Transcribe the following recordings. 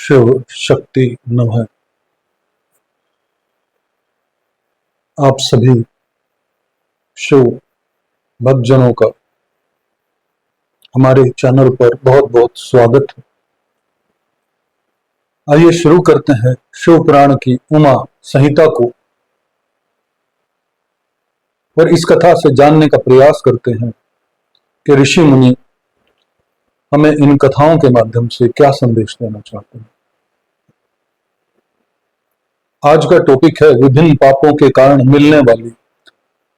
शिव शक्ति नमः। आप सभी शिव भक्तजनों का हमारे चैनल पर बहुत बहुत स्वागत है। आइए शुरू करते हैं शिव पुराण की उमा संहिता को और इस कथा से जानने का प्रयास करते हैं कि ऋषि मुनि हमें इन कथाओं के माध्यम से क्या संदेश देना चाहते हैं। आज का टॉपिक है विभिन्न पापों के कारण मिलने वाली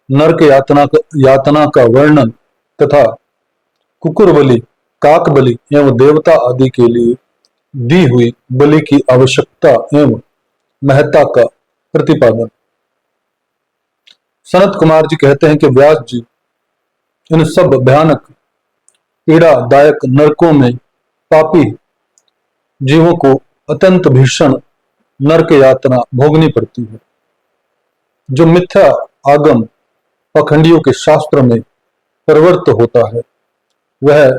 नरक यातना का वर्णन तथा कुकुर बलि, काक बलि एवं देवता आदि के लिए दी हुई बलि की आवश्यकता एवं महत्ता का प्रतिपादन। सनत कुमार जी कहते हैं कि व्यास जी इन सब भयानक पीड़ादायक नरकों में पापी जीवों को अत्यंत भीषण नरक यातना भोगनी पड़ती है, जो मिथ्या आगम पाखंडियों के शास्त्र में प्रवृत्त होता है। वह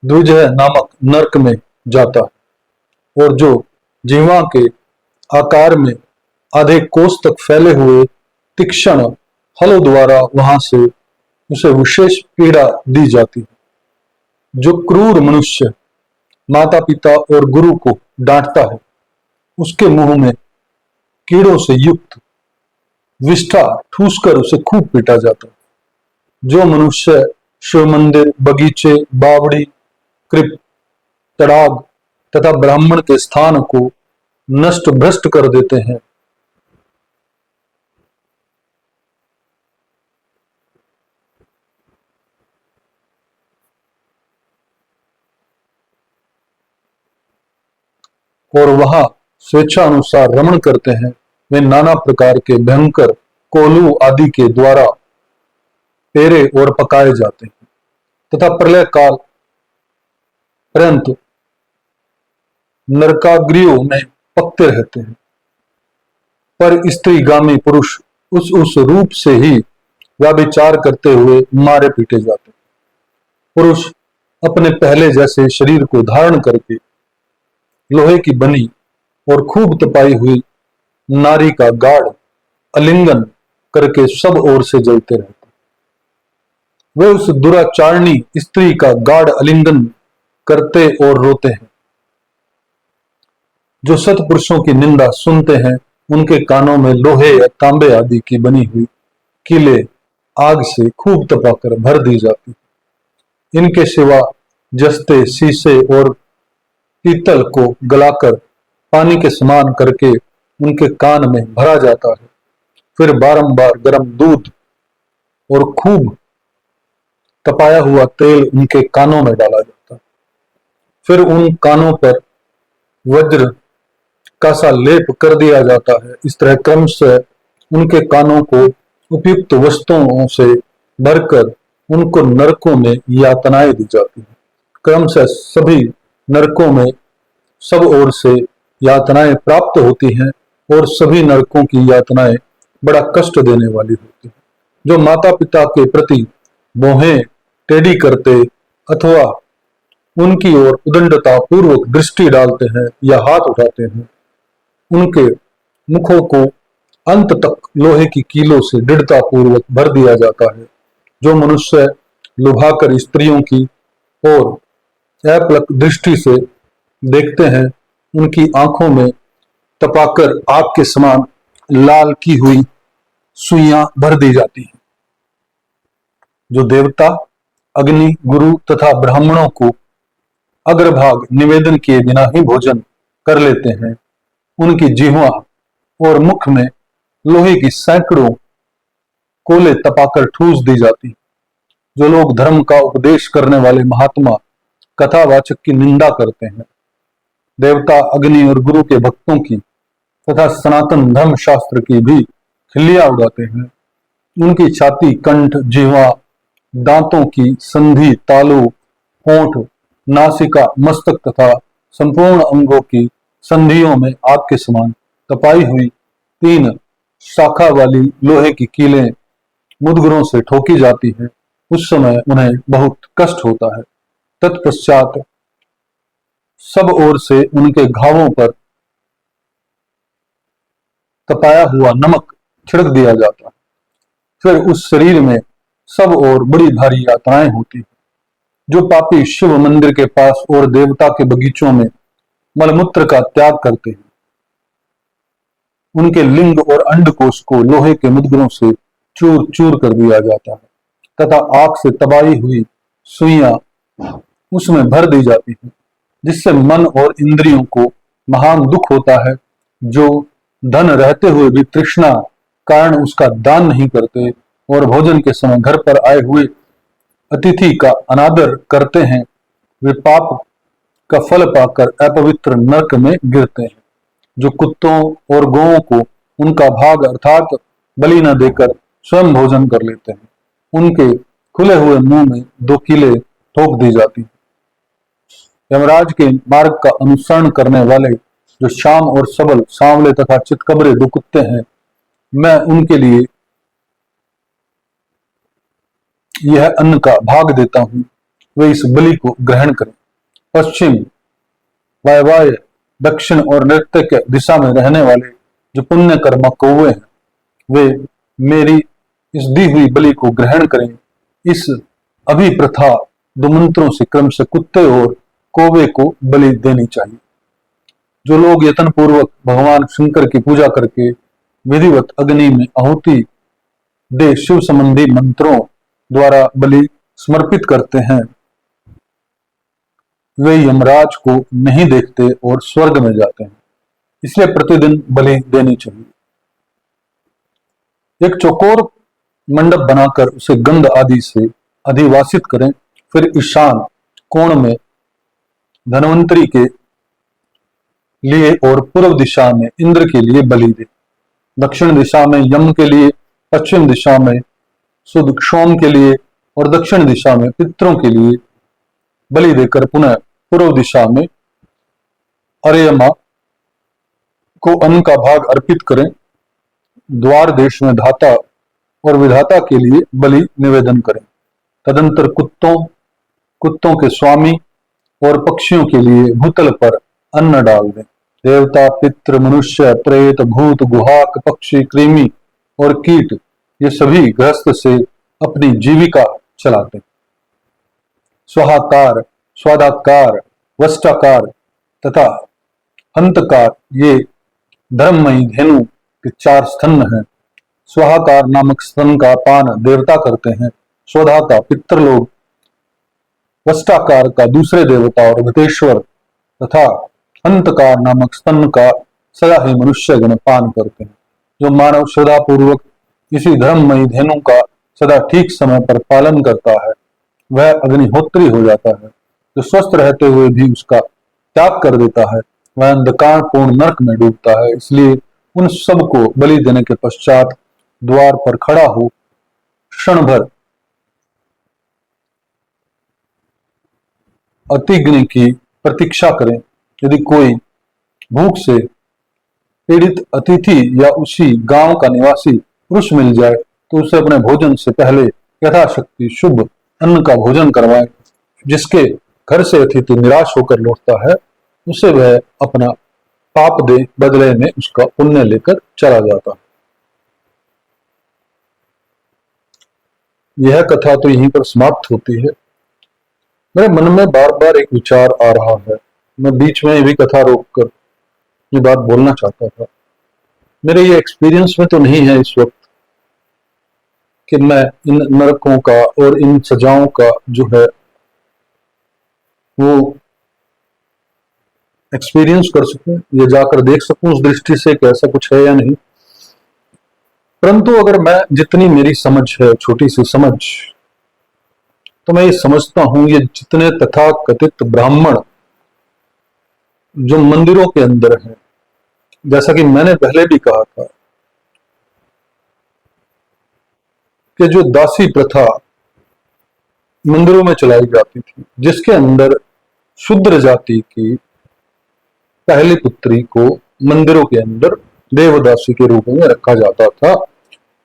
द्विजह नामक नरक में जाता है और जो जीवा के आकार में आधे कोस तक फैले हुए तीक्ष्ण हलों द्वारा वहां से उसे विशेष पीड़ा दी जाती है। जो क्रूर मनुष्य माता पिता और गुरु को डांटता है, उसके मुंह में कीड़ों से युक्त विष्ठा ठूसकर उसे खूब पीटा जाता है। जो मनुष्य शिव मंदिर, बगीचे, बावड़ी, कृप, तड़ाग तथा ब्राह्मण के स्थान को नष्ट भ्रष्ट कर देते हैं, और वहां स्वेच्छा अनुसार रमण करते हैं, वे नाना प्रकार के भयंकर कोलू आदि के द्वारा पेरे और पकाए जाते हैं तथा प्रलय काल पर्यंत नरकाग्नियों में पकते रहते हैं। पर स्त्रीगामी पुरुष उस रूप से ही व्यभिचार करते हुए मारे पीटे जाते हैं। पुरुष अपने पहले जैसे शरीर को धारण करके लोहे की बनी और खूब तपाई हुई नारी का गाढ़ आलिंगन करके सब ओर से जलते रहते। वे उस दुराचारणी स्त्री का गाढ़ आलिंगन करते और रोते हैं। जो सत्पुरुषों की निंदा सुनते हैं, उनके कानों में लोहे या तांबे आदि की बनी हुई कीलें आग से खूब तपाकर भर दी जाती। इनके सिवा जस्ते, शीशे और पीतल को गलाकर पानी के समान करके उनके कान में भरा जाता है। फिर बारंबार गर्म दूध और खूब तपाया हुआ तेल उनके कानों में डाला जाता है। फिर उन कानों पर वज्र का सा लेप कर दिया जाता है। इस तरह क्रमशः उनके कानों को उपयुक्त वस्तुओं से भरकर उनको नरकों में यातनाएं दी जाती हैं। क्रमशः सभी नरकों में सब ओर से यातनाएं प्राप्त होती हैं और सभी नरकों की यातनाएं बड़ा कष्ट देने वाली होती हैं। जो माता पिता के प्रति मोहें टेढ़ी करते अथवा उनकी ओर उदंडता पूर्वक दृष्टि डालते हैं या हाथ उठाते हैं, उनके मुखों को अंत तक लोहे की कीलों से दृढ़ता पूर्वक भर दिया जाता है। जो मनुष्य लुभाकर स्त्रियों की ओर अपलक दृष्टि से देखते हैं, उनकी आंखों में तपाकर आग के समान लाल की हुई सुइयां भर दी जाती हैं। जो देवता, अग्नि, गुरु तथा ब्राह्मणों को अग्रभाग निवेदन किए बिना ही भोजन कर लेते हैं, उनकी जिह्वा और मुख में लोहे की सैकड़ों कोले तपाकर ठूस दी जाती। जो लोग धर्म का उपदेश करने वाले महात्मा कथावाचक की निंदा करते हैं, देवता, अग्नि और गुरु के भक्तों की तथा सनातन धर्म शास्त्र की भी खिल्लियां उड़ाते हैं, उनकी छाती, कंठ, जिह्वा, दांतों की संधि, तालू, होंठ, नासिका, मस्तक तथा संपूर्ण अंगों की संधियों में आग के समान तपाई हुई 3 शाखा वाली लोहे की कीलें मुदगरों से ठोकी जाती हैं। उस समय उन्हें बहुत कष्ट होता है। तत्पश्चात सब ओर से उनके घावों पर तपाया हुआ नमक छिड़क दिया जाता। फिर उस शरीर में सब और बड़ी भारी यातनाएं होती। जो पापी शिव मंदिर के पास और देवता के बगीचों में मलमूत्र का त्याग करते हैं, उनके लिंग और अंडकोश को लोहे के मुद्गरों से चूर चूर कर दिया जाता है तथा आग से तबाही हुई सुइयां उसमें भर दी जाती हैं, जिससे मन और इंद्रियों को महान दुख होता है। जो धन रहते हुए भी तृष्णा कारण उसका दान नहीं करते और भोजन के समय घर पर आए हुए अतिथि का अनादर करते हैं, वे पाप का फल पाकर अपवित्र नरक में गिरते हैं। जो कुत्तों और गौओं को उनका भाग अर्थात बलि न देकर स्वयं भोजन कर लेते हैं, उनके खुले हुए मुंह में दो कीलें ठोक दी जाती हैं। यमराज के मार्ग का अनुसरण करने वाले जो शाम और सबल, सांवले तथा चितकबरे दो कुत्ते हैं, मैं उनके लिए यह अन्न का भाग देता हूं, वे इस बलि को ग्रहण करें। पश्चिम, वायव्य, दक्षिण और नृत्य के दिशा में रहने वाले जो पुण्य कर्मा कौवे हैं, वे मेरी इस दी हुई बलि को ग्रहण करें। इस अभिप्रथा दो मंत्रों से क्रम से कुत्ते और कौवे को बलि देनी चाहिए। जो लोग यत्न पूर्वक भगवान शंकर की पूजा करके विधिवत अग्नि में आहुति दे शिव संबंधी मंत्रों द्वारा बलि समर्पित करते हैं, वे यमराज को नहीं देखते और स्वर्ग में जाते हैं। इसलिए प्रतिदिन बलि देनी चाहिए। एक चौकोर मंडप बनाकर उसे गंध आदि से अधिवासित करें। फिर ईशान कोण में धन्वंतरी के लिए और पूर्व दिशा में इंद्र के लिए बलि दे। दक्षिण दिशा में यम के लिए, पश्चिम दिशा में सुदक्षोम के लिए और दक्षिण दिशा में पितरों के लिए बलि देकर पुनः पूर्व दिशा में अर्यमा को अन्न का भाग अर्पित करें। द्वार देश में धाता और विधाता के लिए बलि निवेदन करें। तदंतर कुत्तों के स्वामी और पक्षियों के लिए भूतल पर अन्न डाल दें। देवता, पितृ, मनुष्य, प्रेत, भूत, गुहाक, पक्षी, कृमि और कीट, ये सभी गृहस्थ से अपनी जीविका चलाते। स्वाहाकार, स्वादाकार, वष्टाकार तथा हंतकार, ये धर्ममयी धेनु के चार स्तन हैं। स्वाहाकार नामक स्तन का पान देवता करते हैं। स्वधा का पितृलोक, वष्टाकार का दूसरे देवता और भूतेश्वर तथा हंतकार नामक स्तन का सदा ही मनुष्यगण पान करते हैं। जो मानव श्रद्धा पूर्वक इसी धर्ममयी धेनु का सदा ठीक समय पर पालन करता है, वह अग्निहोत्री हो जाता है। जो स्वस्थ रहते हुए भी उसका त्याग कर देता है, वह अंधकार पूर्ण नरक में डूबता है। इसलिए उन सब को बलि देने के पश्चात द्वार पर खड़ा हो क्षण भर अतिग्नि की प्रतीक्षा करें। यदि कोई भूख से पीड़ित अतिथि या उसी गांव का निवासी पुरुष मिल जाए तो उसे अपने भोजन से पहले यथाशक्ति शुभ अन्न का भोजन करवाएं। जिसके घर से अतिथि निराश होकर लौटता है, उसे वह अपना पाप दे बदले में उसका पुण्य लेकर चला जाता है। यह कथा तो यहीं पर समाप्त होती है। मेरे मन में बार बार एक विचार आ रहा है। मैं बीच में भी कथा रोककर ये बात बोलना चाहता था। मेरे ये एक्सपीरियंस में तो नहीं है इस वक्त कि मैं इन नरकों का और इन सजाओं का जो है वो एक्सपीरियंस कर सकूं या जाकर देख सकूं उस दृष्टि से कि ऐसा कुछ है या नहीं। परंतु अगर मैं जितनी मेरी समझ है, छोटी सी समझ, तो मैं ये समझता हूं ये जितने तथा कथित ब्राह्मण जो मंदिरों के अंदर हैं, जैसा कि मैंने पहले भी कहा था कि जो दासी प्रथा मंदिरों में चलाई जाती थी, जिसके अंदर शूद्र जाति की पहली पुत्री को मंदिरों के अंदर देवदासी के रूप में रखा जाता था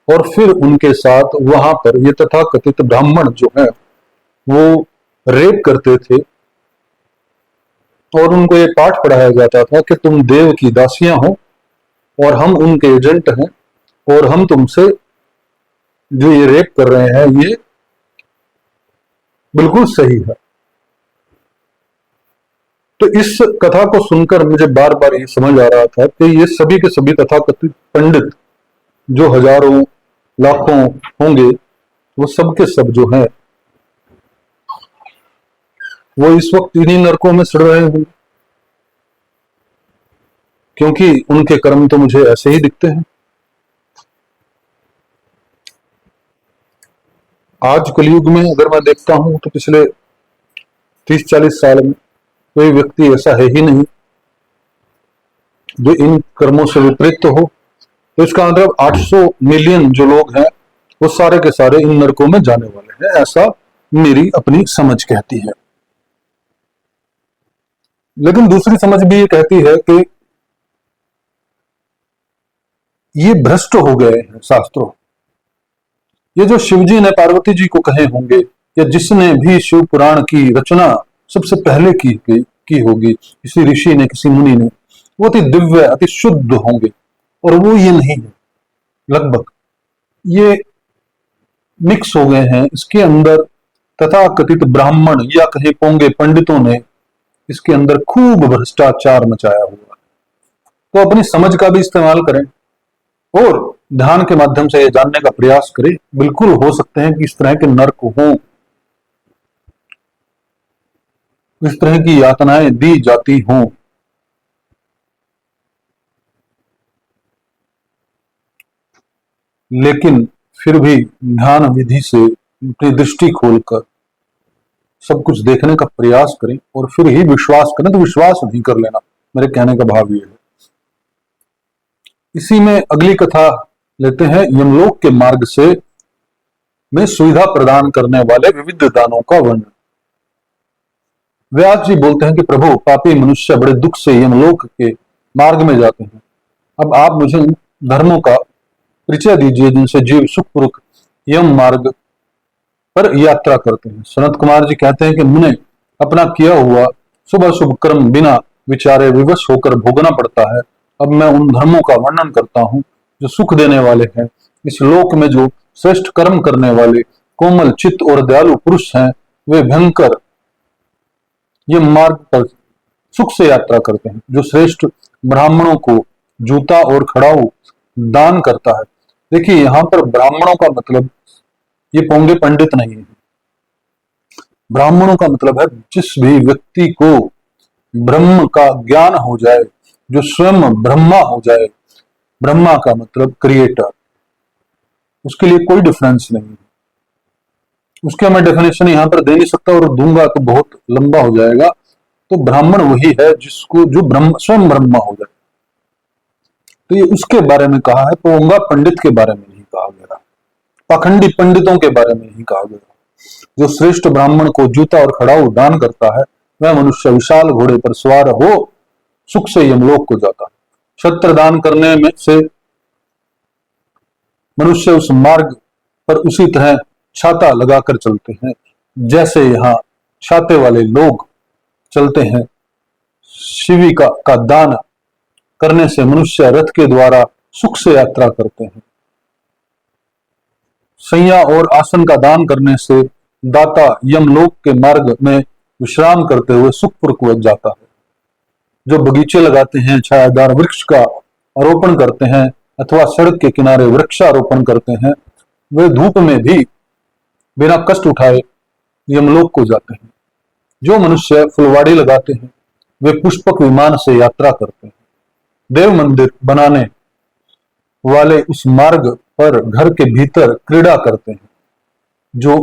और फिर उनके साथ वहां पर ये तथाकथित ब्राह्मण जो है वो रेप करते थे और उनको ये पाठ पढ़ाया जाता था कि तुम देव की दासियां हो और हम उनके एजेंट हैं, और हम तुमसे जो ये रेप कर रहे हैं ये बिल्कुल सही है। तो इस कथा को सुनकर मुझे बार बार ये समझ आ रहा था कि ये सभी के सभी तथाकथित पंडित जो हजारों लाखों होंगे, वो सब के सब जो हैं वो इस वक्त इन्हीं नरकों में सड़ रहे होंगे, क्योंकि उनके कर्म तो मुझे ऐसे ही दिखते हैं। आज कलयुग में अगर मैं देखता हूं तो पिछले 30-40 साल में कोई व्यक्ति ऐसा है ही नहीं जो इन कर्मों से विपरीत हो। तो इसका मतलब 800 मिलियन जो लोग हैं वो सारे के सारे इन नरकों में जाने वाले हैं, ऐसा मेरी अपनी समझ कहती है। लेकिन दूसरी समझ भी ये कहती है कि ये भ्रष्ट हो गए हैं शास्त्रों। ये जो शिवजी ने पार्वती जी को कहे होंगे या जिसने भी शिव पुराण की रचना सबसे पहले की होगी, किसी ऋषि ने, किसी मुनि ने, वो अति दिव्य, अति शुद्ध होंगे, और वो ये नहीं है। लगभग ये मिक्स हो गए हैं। इसके अंदर तथा कथित ब्राह्मण या कहे पोंगे पंडितों ने इसके अंदर खूब भ्रष्टाचार मचाया हुआ। तो अपनी समझ का भी इस्तेमाल करें और ध्यान के माध्यम से ये जानने का प्रयास करें। बिल्कुल हो सकते हैं कि इस तरह के नर्क हों, इस तरह की यातनाएं दी जाती हों। लेकिन फिर भी ध्यान विधि से अपनी दृष्टि खोलकर सब कुछ देखने का प्रयास करें और फिर ही विश्वास करें। तो विश्वास नहीं कर लेना, मेरे कहने का भाव ये है। इसी में अगली कथा लेते हैं, यमलोक के मार्ग से में सुविधा प्रदान करने वाले विविध दानों का वर्णन। व्यास जी बोलते हैं कि प्रभु, पापी मनुष्य बड़े दुख से यमलोक के मार्ग में जाते हैं। अब आप मुझे उन धर्मों का परिचय दीजिए जिनसे जीव सुखपूर्वक यम मार्ग पर यात्रा करते हैं। सनत कुमार जी कहते हैं कि मुझे अपना किया हुआ शुभ शुभ कर्म बिना विचारे विवश होकर भोगना पड़ता है। अब मैं उन धर्मों का वर्णन करता हूँ जो सुख देने वाले हैं। इस लोक में जो श्रेष्ठ कर्म करने वाले कोमल चित्त और दयालु पुरुष हैं, वे भयंकर ये मार्ग पर सुख से यात्रा करते हैं। जो श्रेष्ठ ब्राह्मणों को जूता और खड़ाऊ दान करता है। देखिए, यहाँ पर ब्राह्मणों का मतलब ये पोंगे पंडित नहीं है। ब्राह्मणों का मतलब है जिस भी व्यक्ति को ब्रह्म का ज्ञान हो जाए, जो स्वयं ब्रह्मा हो जाए। ब्रह्मा का मतलब क्रिएटर, उसके लिए कोई डिफरेंस नहीं है। उसके मैं डेफिनेशन यहां पर दे नहीं सकता और दूंगा तो बहुत लंबा हो जाएगा। तो ब्राह्मण वही है जिसको जो स्वयं ब्रह्मा हो जाए। तो ये उसके बारे में कहा है, पोंगा पंडित के बारे में नहीं कहा गया, पाखंडी पंडितों के बारे में नहीं कहा गया। जो श्रेष्ठ ब्राह्मण को जूता और खड़ाऊ दान करता है, वह मनुष्य विशाल घोड़े पर सवार हो सुख से यमलोक को जाता है। छत्र दान करने में से मनुष्य उस मार्ग पर उसी तरह छाता लगाकर चलते हैं जैसे यहाँ छाते वाले लोग चलते हैं। शिविका का दान करने से मनुष्य रथ के द्वारा सुख से यात्रा करते हैं। सैया और आसन का दान करने से दाता यमलोक के मार्ग में विश्राम करते हुए सुखपूर्वक जाता है। जो बगीचे लगाते हैं, छायादार वृक्ष का आरोपण करते हैं अथवा सड़क के किनारे वृक्षारोपण करते हैं, वे धूप में भी बिना कष्ट उठाए यमलोक को जाते हैं। जो मनुष्य फुलवाड़ी लगाते हैं, वे पुष्पक विमान से यात्रा करते हैं। देव मंदिर बनाने वाले उस मार्ग पर घर के भीतर क्रीड़ा करते हैं। जो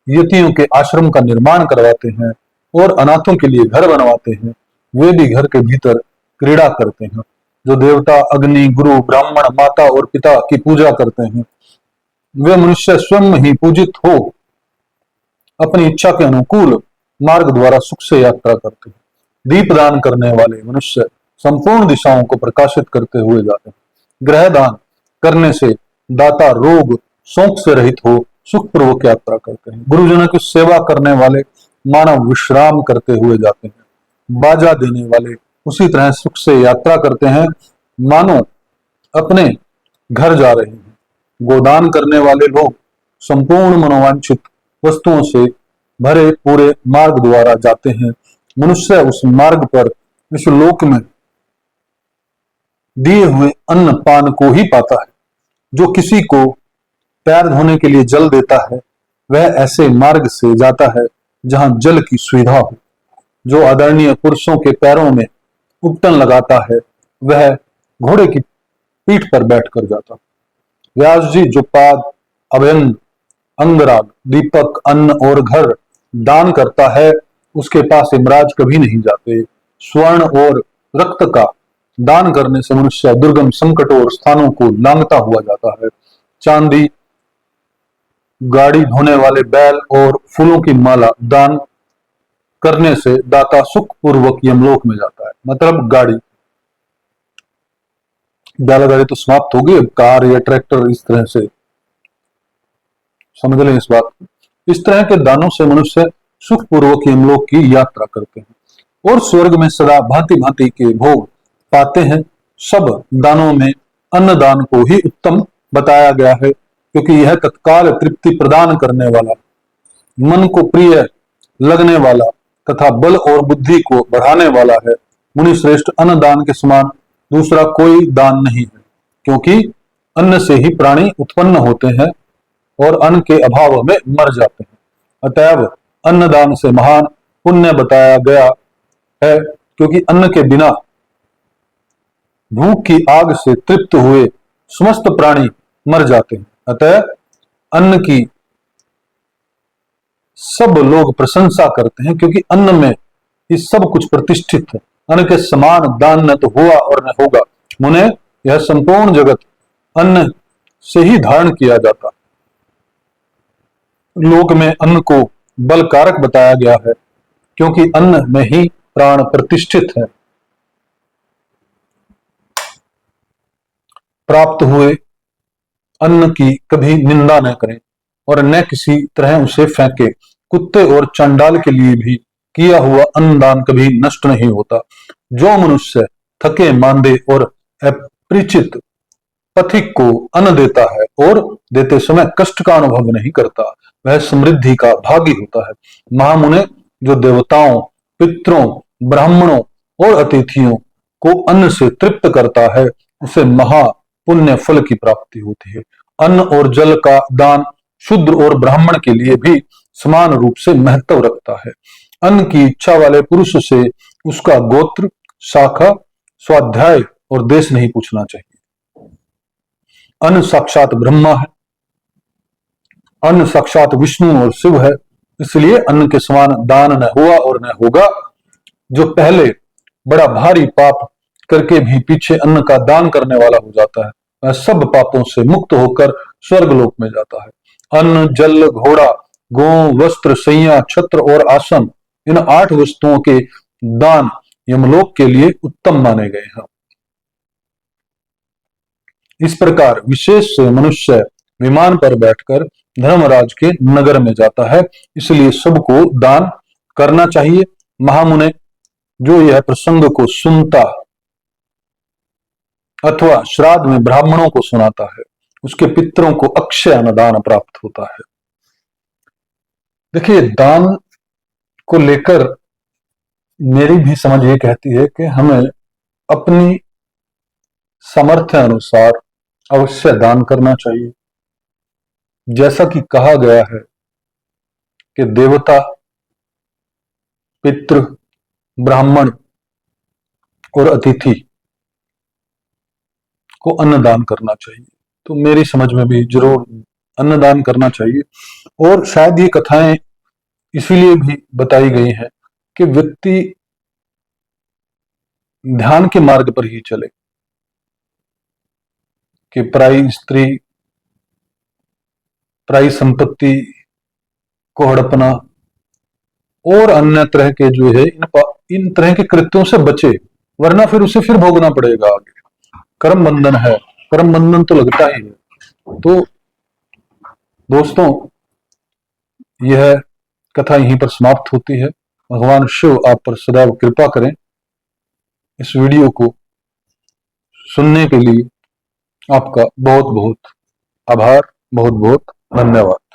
यतियों के आश्रम का निर्माण करवाते हैं और अनाथों के लिए घर बनवाते हैं, वे भी घर के भीतर क्रीड़ा करते हैं। जो देवता, अग्नि, गुरु, ब्राह्मण, माता और पिता की पूजा करते हैं, वे मनुष्य स्वयं ही पूजित हो अपनी इच्छा के अनुकूल मार्ग द्वारा सुख से यात्रा करते हैं। दीप दान करने वाले मनुष्य संपूर्ण दिशाओं को प्रकाशित करते हुए जाते हैं। ग्रह दान करने से दाता रोग शोक से रहित हो सुखपूर्वक यात्रा करते हैं। गुरुजनों की सेवा करने वाले मानव विश्राम करते हुए जाते हैं। बाजा देने वाले उसी तरह सुख से यात्रा करते हैं, मानो अपने घर जा रहे हैं। गोदान करने वाले लोग संपूर्ण मनोवांछित वस्तुओं से भरे पूरे मार्ग द्वारा जाते हैं। मनुष्य उस मार्ग पर इस लोक में दिए हुए अन्न पान को ही पाता है। जो किसी को पैर धोने के लिए जल देता है, वह ऐसे मार्ग से जाता है जहां जल की सुविधा हो। जो आदरणीय पुरुषों के पैरों में उपटन लगाता है, वह घोड़े की पीठ पर बैठकर जाता। व्यास जी जो पाद, अभयंग, अंगराग, दीपक, अन्न और घर दान करता है, उसके पास यमराज कभी नहीं जाते। स्वर्ण और रक्त का दान करने से मनुष्य दुर्गम संकटों और स्थानों को लांघता हुआ जाता है। चांदी, गाड़ी धोने वाले बैल और फूलों की माला दान करने से दाता सुख पूर्वक यमलोक में जाता है। मतलब गाड़ी, बैलगाड़ी तो समाप्त होगी, अब कार या ट्रैक्टर, इस तरह से समझ लें इस बात को। इस तरह के दानों से मनुष्य सुख पूर्वक यमलोक की यात्रा करते हैं और स्वर्ग में सदा भांति भांति के भोग पाते हैं। सब दानों में अन्नदान को ही उत्तम बताया गया है, क्योंकि यह तत्काल तृप्ति प्रदान करने वाला, मन को प्रिय लगने वाला तथा बल और बुद्धि को बढ़ाने वाला है। मुनि श्रेष्ठ, अन्नदान के समान दूसरा कोई दान नहीं है, क्योंकि अन्न से ही प्राणी उत्पन्न होते हैं और अन्न के अभाव में मर जाते हैं। अतएव अन्नदान से महान पुण्य बताया गया है, क्योंकि अन्न के बिना भूख की आग से तृप्त हुए समस्त प्राणी मर जाते हैं। अतः अन्न की सब लोग प्रशंसा करते हैं, क्योंकि अन्न में ये सब कुछ प्रतिष्ठित है। अन्न के समान दान न तो हुआ और न होगा। मुने, यह संपूर्ण जगत अन्न से ही धारण किया जाता। लोक में अन्न को बल कारक बताया गया है, क्योंकि अन्न में ही प्राण प्रतिष्ठित है। प्राप्त हुए अन्न की कभी निंदा न करें और न किसी तरह उसे फेंके। कुत्ते और चंडाल के लिए भी किया हुआ अन्नदान कभी नष्ट नहीं होता। जो मनुष्य थके मांदे और अपरिचित पथिक को अन्न देता है और देते समय कष्ट का अनुभव नहीं करता, वह समृद्धि का भागी होता है। महामुने, जो देवताओं, पितरों, ब्राह्मणों और अतिथियों को अन्न से तृप्त करता है, उसे महा पुण्य फल की प्राप्ति होती है। अन्न और जल का दान शूद्र और ब्राह्मण के लिए भी समान रूप से महत्व रखता है। अन्न की इच्छा वाले पुरुष से उसका गोत्र, शाखा, स्वाध्याय और देश नहीं पूछना चाहिए। अन्न साक्षात ब्रह्मा है, अन्न साक्षात विष्णु और शिव है, इसलिए अन्न के समान दान न हुआ और न होगा। जो पहले बड़ा भारी पाप करके भी पीछे अन्न का दान करने वाला हो जाता है, वह सब पापों से मुक्त होकर स्वर्गलोक में जाता है। अन्न, जल, घोड़ा, गौ, वस्त्र, सैया, छत्र और आसन, इन 8 वस्तुओं के दान यमलोक के लिए उत्तम माने गए हैं। इस प्रकार विशेष से मनुष्य विमान पर बैठकर धर्मराज के नगर में जाता है, इसलिए सबको दान करना चाहिए। महामुने, जो यह प्रसंग को सुनता अथवा श्राद्ध में ब्राह्मणों को सुनाता है, उसके पितरों को अक्षय अन्नदान प्राप्त होता है। देखिए, दान को लेकर मेरी भी समझ ये कहती है कि हमें अपनी सामर्थ्य अनुसार अवश्य दान करना चाहिए। जैसा कि कहा गया है कि देवता, पितृ, ब्राह्मण और अतिथि को अन्नदान करना चाहिए, तो मेरी समझ में भी जरूर अन्नदान करना चाहिए। और शायद ये कथाएं इसीलिए भी बताई गई हैं कि व्यक्ति ध्यान के मार्ग पर ही चले, कि पराई स्त्री, पराई संपत्ति को हड़पना और अन्य तरह के जो है इन तरह के कृत्यों से बचे, वरना फिर उसे फिर भोगना पड़ेगा आगे। कर्म बंधन है, कर्म बंधन तो लगता ही है। तो दोस्तों, यह कथा यहीं पर समाप्त होती है। भगवान शिव आप पर सदैव कृपा करें। इस वीडियो को सुनने के लिए आपका बहुत बहुत आभार, बहुत बहुत धन्यवाद।